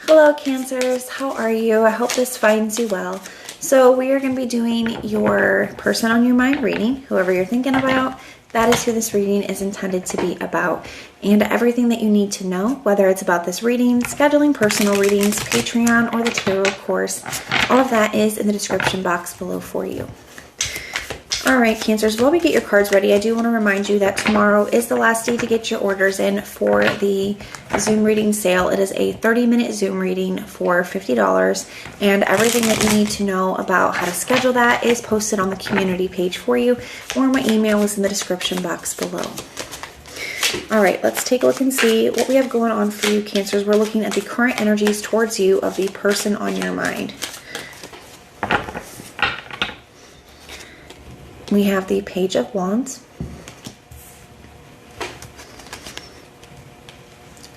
Hello Cancers, how are you? I hope this finds you well. So we are going to be doing your person on your mind reading, whoever you're thinking about. That is who this reading is intended to be about. And everything that you need to know, whether it's about this reading, scheduling personal readings, Patreon, or the tarot course, all of that is in the description box below for you. Alright Cancers, while we get your cards ready, I do want to remind you that tomorrow is the last day to get your orders in for the Zoom reading sale. It is a 30-minute Zoom reading for $50, and everything that you need to know about how to schedule that is posted on the community page for you, or my email is in the description box below. Alright, let's take a look and see what we have going on for you Cancers. We're looking at the current energies towards you of the person on your mind. We have the Page of Wands,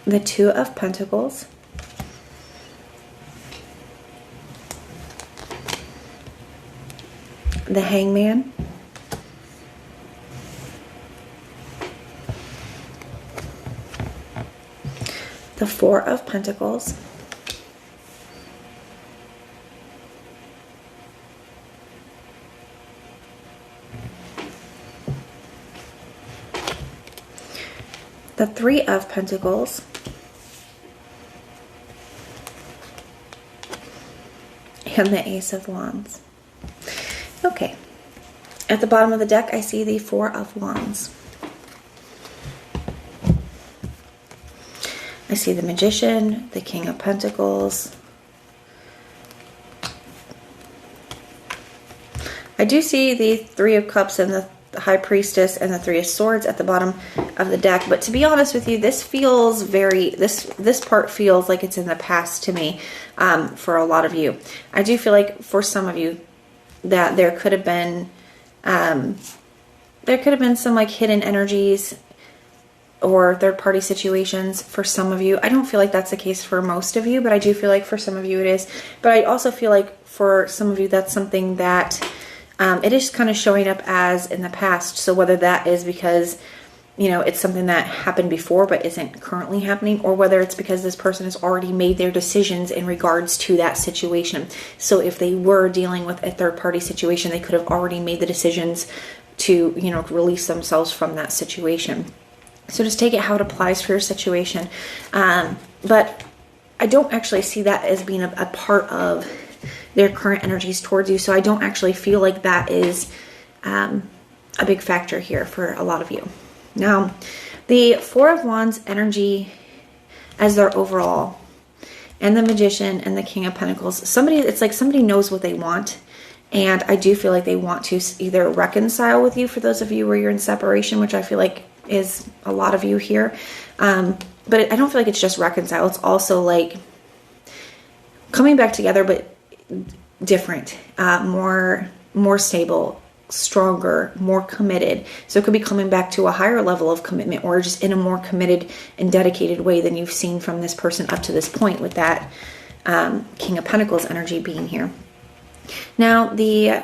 the Two of Pentacles, the Hangman, the Four of Pentacles, the Three of Pentacles, and the Ace of Wands. Okay, at the bottom of the deck I see the Four of Wands. I see the Magician, the King of Pentacles. I do see the Three of Cups and the High Priestess and the Three of Swords at the bottom of the deck, but to be honest with you, this feels very, this part feels like it's in the past to me, for a lot of you. I do feel like for some of you that there could have been some like hidden energies or third-party situations for some of you. I don't feel like that's the case for most of you, but I do feel like for some of you it is. But I also feel like for some of you that's something that it is kind of showing up as in the past. So whether that is because, you know, it's something that happened before but isn't currently happening, or whether it's because this person has already made their decisions in regards to that situation. So if they were dealing with a third-party situation, they could have already made the decisions to, you know, release themselves from that situation. So just take it how it applies for your situation. But I don't actually see that as being a part of their current energies towards you. So I don't actually feel like that is a big factor here for a lot of you. Now, the Four of Wands energy as their overall, and the Magician and the King of Pentacles, it's like somebody knows what they want. And I do feel like they want to either reconcile with you, for those of you where you're in separation, which I feel like is a lot of you here. But I don't feel like it's just reconcile. It's also like coming back together, but different, more stable, stronger, more committed. So it could be coming back to a higher level of commitment, or just in a more committed and dedicated way than you've seen from this person up to this point, with that King of Pentacles energy being here. Now, the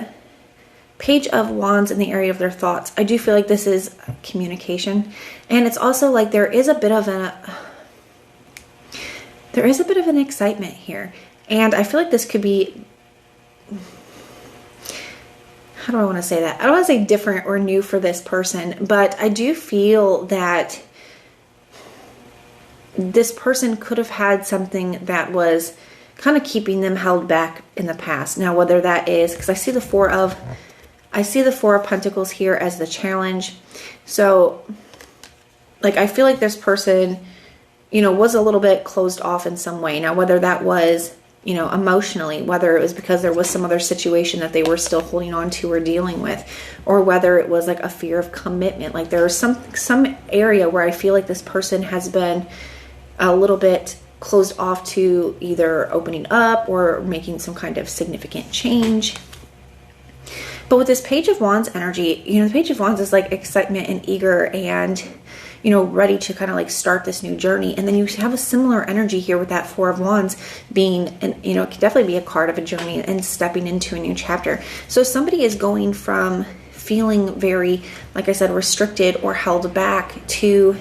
Page of Wands in the area of their thoughts, I do feel like this is communication, and it's also like there is a bit of an excitement here. And I feel like this could be, how do I want to say that? I don't want to say different or new for this person, but I do feel that this person could have had something that was kind of keeping them held back in the past. Now, whether that is, because I see the Four of Pentacles here as the challenge. So, like, I feel like this person, you know, was a little bit closed off in some way. Now, whether that was, you know, emotionally, whether it was because there was some other situation that they were still holding on to or dealing with, or whether it was like a fear of commitment. Like there is some area where I feel like this person has been a little bit closed off to either opening up or making some kind of significant change. But with this Page of Wands energy, you know, the Page of Wands is like excitement and eager and, you know, ready to kind of like start this new journey. And then you have a similar energy here with that Four of Wands being, and you know, it could definitely be a card of a journey and stepping into a new chapter. So somebody is going from feeling very, like I said, restricted or held back to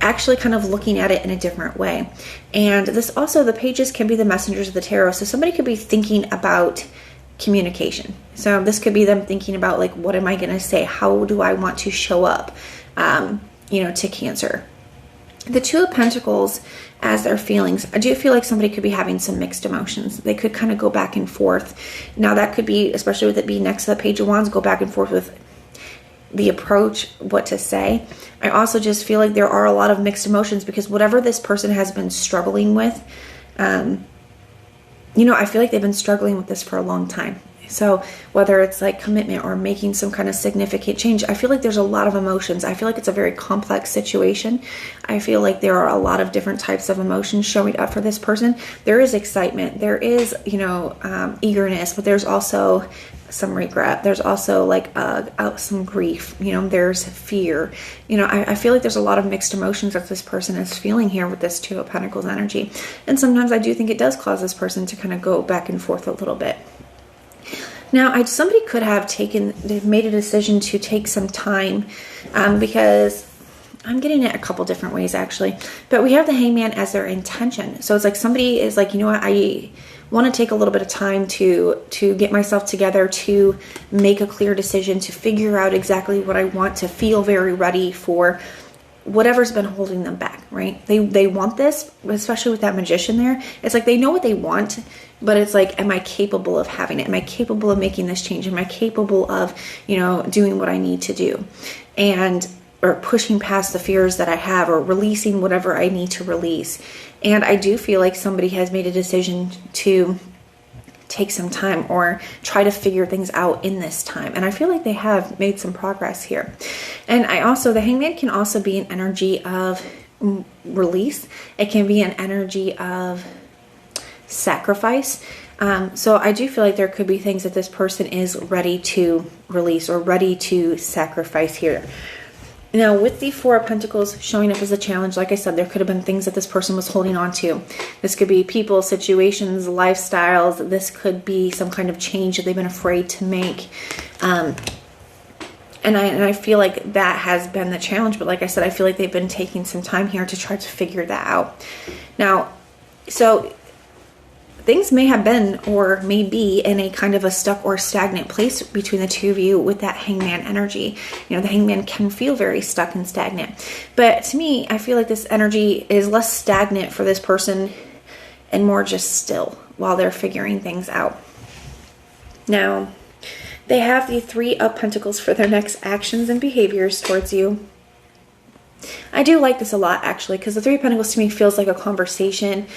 actually kind of looking at it in a different way. And this also, the pages can be the messengers of the tarot. So somebody could be thinking about communication. So this could be them thinking about like, what am I going to say? How do I want to show up, to Cancer? The Two of Pentacles as their feelings. I do feel like somebody could be having some mixed emotions. They could kind of go back and forth. Now that could be, especially with it being next to the Page of Wands, go back and forth with the approach, what to say. I also just feel like there are a lot of mixed emotions because whatever this person has been struggling with, I feel like they've been struggling with this for a long time. So whether it's like commitment or making some kind of significant change, I feel like there's a lot of emotions. I feel like it's a very complex situation. I feel like there are a lot of different types of emotions showing up for this person. There is excitement. There is, eagerness, but there's also some regret. There's also like some grief. There's fear. I feel like there's a lot of mixed emotions that this person is feeling here with this Two of Pentacles energy. And sometimes I do think it does cause this person to kind of go back and forth a little bit. Now, somebody could have made a decision to take some time because I'm getting it a couple different ways actually. But we have the Hangman as their intention. So it's like somebody is like, I want to take a little bit of time to get myself together, to make a clear decision, to figure out exactly what I want, to feel very ready for whatever's been holding them back, right? They want this, especially with that Magician there. It's like they know what they want, but it's like, am I capable of having it? Am I capable of making this change? Am I capable of, doing what I need to do? Or pushing past the fears that I have, or releasing whatever I need to release. And I do feel like somebody has made a decision to take some time or try to figure things out in this time. And I feel like they have made some progress here. And the Hangman can also be an energy of release. It can be an energy of sacrifice. So I do feel like there could be things that this person is ready to release or ready to sacrifice here. Now, with the Four of Pentacles showing up as a challenge, like I said, there could have been things that this person was holding on to. This could be people, situations, lifestyles. This could be some kind of change that they've been afraid to make. And I feel like that has been the challenge. But like I said, I feel like they've been taking some time here to try to figure that out. Now, so things may have been or may be in a kind of a stuck or stagnant place between the two of you with that Hangman energy. The Hangman can feel very stuck and stagnant. But to me, I feel like this energy is less stagnant for this person and more just still while they're figuring things out. Now, they have the Three of Pentacles for their next actions and behaviors towards you. I do like this a lot, actually, because the Three of Pentacles to me feels like a conversation.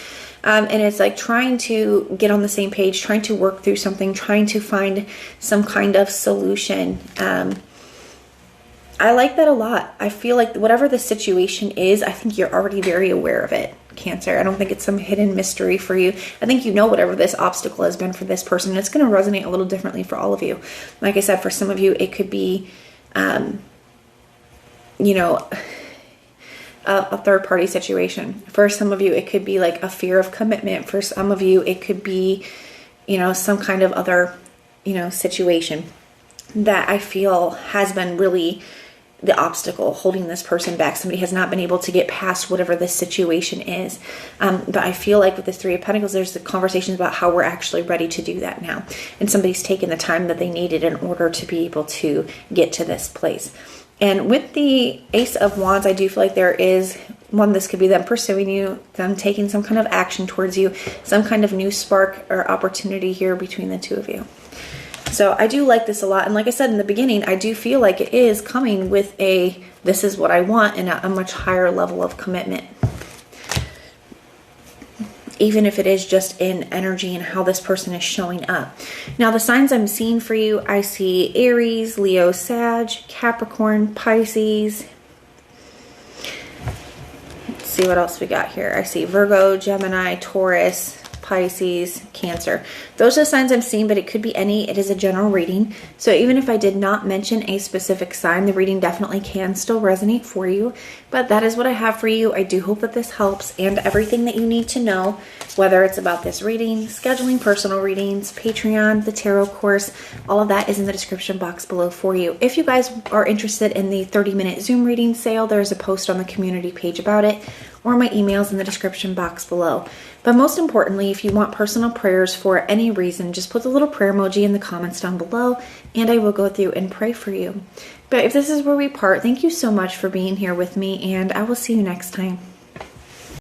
And it's like trying to get on the same page, trying to work through something, trying to find some kind of solution. I like that a lot. I feel like whatever the situation is, I think you're already very aware of it, Cancer. I don't think it's some hidden mystery for you. I think you know whatever this obstacle has been for this person. It's going to resonate a little differently for all of you. Like I said, for some of you, it could be, a third-party situation. For some of you, it could be like a fear of commitment. For some of you, it could be, some kind of other, situation that I feel has been really the obstacle holding this person back. Somebody has not been able to get past whatever this situation is. But I feel like with this Three of Pentacles, there's the conversations about how we're actually ready to do that now. And somebody's taken the time that they needed in order to be able to get to this place. And with the Ace of Wands, I do feel like there is this could be them pursuing you, them taking some kind of action towards you, some kind of new spark or opportunity here between the two of you. So I do like this a lot. And like I said in the beginning, I do feel like it is coming with this is what I want, and a much higher level of commitment. Even if it is just in energy and how this person is showing up. Now, the signs I'm seeing for you, I see Aries, Leo, Sag, Capricorn, Pisces. Let's see what else we got here. I see Virgo, Gemini, Taurus, Pisces, Cancer. Those are the signs I'm seeing, but it could be any. It is a general reading. So even if I did not mention a specific sign, the reading definitely can still resonate for you. But that is what I have for you. I do hope that this helps, and everything that you need to know, whether it's about this reading, scheduling personal readings, Patreon, the tarot course, all of that is in the description box below for you. If you guys are interested in the 30-minute Zoom reading sale, there's a post on the community page about it, or my emails in the description box below. But most importantly, if you want personal prayers for any reason, just put the little prayer emoji in the comments down below, and I will go through and pray for you. But if this is where we part, thank you so much for being here with me, and I will see you next time.